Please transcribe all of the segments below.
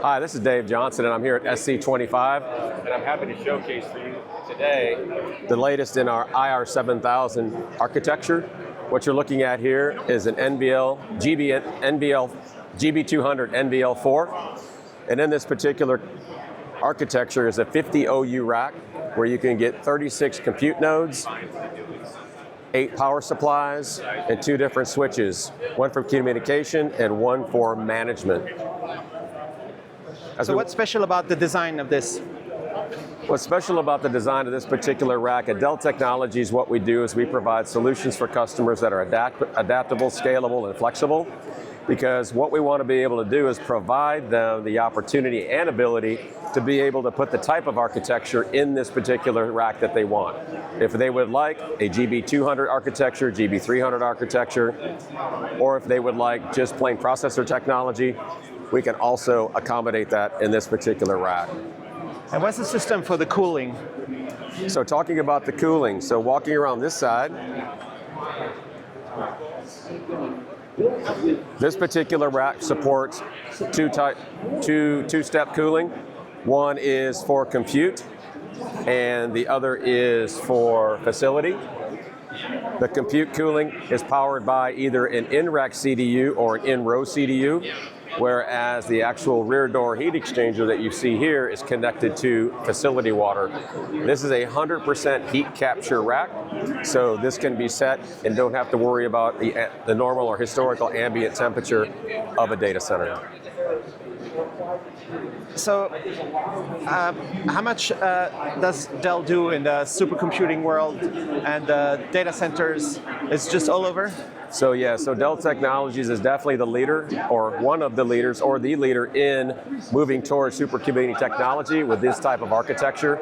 Hi, this is Dave Johnson, and I'm here at SC25, and I'm happy to showcase for you today the latest in our IR7000 architecture. What you're looking at here is an GB200 NVL4, and in this particular architecture is a 50 OU rack where you can get 36 compute nodes, 8 power supplies, and 2 different switches, one for communication and one for management. So what's special about the design of this? What's special about the design of this particular rack at Dell Technologies, what we do is we provide solutions for customers that are adaptable, scalable, and flexible. Because what we want to be able to do is provide them the opportunity and ability to be able to put the type of architecture in this particular rack that they want. If they would like a GB200 architecture, GB300 architecture, or if they would like just plain processor technology, we can also accommodate that in this particular rack. And what's the system for the cooling? So talking about the cooling, so walking around this side, this particular rack supports two-step cooling. One is for compute, and the other is for facility. The compute cooling is powered by either an in-rack CDU or an in-row CDU, whereas the actual rear door heat exchanger that you see here is connected to facility water. This is a 100% heat capture rack, so this can be set and don't have to worry about the normal or historical ambient temperature of a data center. So how much does Dell do in the supercomputing world and data centers? It's just all over? So yeah, so Dell Technologies is definitely the leader, or one of the leaders, or the leader in moving towards supercomputing technology with this type of architecture.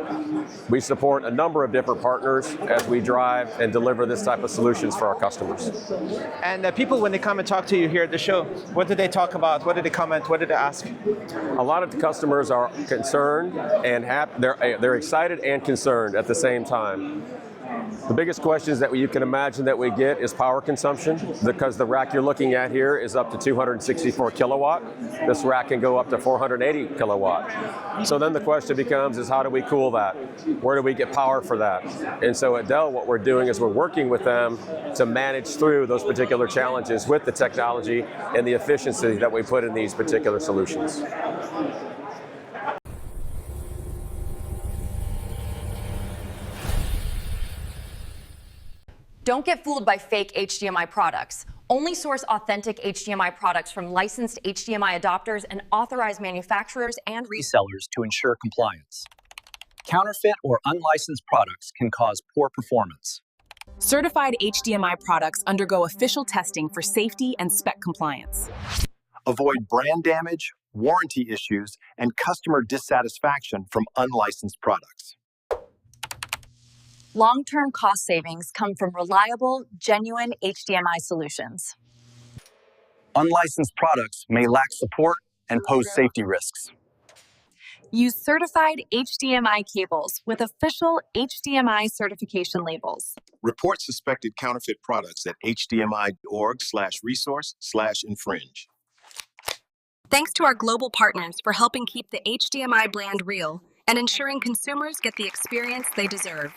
We support a number of different partners as we drive and deliver this type of solutions for our customers. And people, when they come and talk to you here at the show, what do they talk about? What do they comment? What do they ask? A lot of the customers are concerned and they're excited and concerned at the same time. The biggest questions that you can imagine that we get is power consumption, because the rack you're looking at here is up to 264 kilowatt. This rack can go up to 480 kilowatt. So then the question becomes is how do we cool that? Where do we get power for that? And so at Dell, what we're doing is we're working with them to manage through those particular challenges with the technology and the efficiency that we put in these particular solutions. Don't get fooled by fake HDMI products. Only source authentic HDMI products from licensed HDMI adapters and authorized manufacturers and resellers to ensure compliance. Counterfeit or unlicensed products can cause poor performance. Certified HDMI products undergo official testing for safety and spec compliance. Avoid brand damage, warranty issues, and customer dissatisfaction from unlicensed products. long-term cost savings come from reliable, genuine HDMI solutions. Unlicensed products may lack support and pose safety risks. Use certified HDMI cables with official HDMI certification labels. Report suspected counterfeit products at hdmi.org/resource/infringe. Thanks to our global partners for helping keep the HDMI brand real and ensuring consumers get the experience they deserve.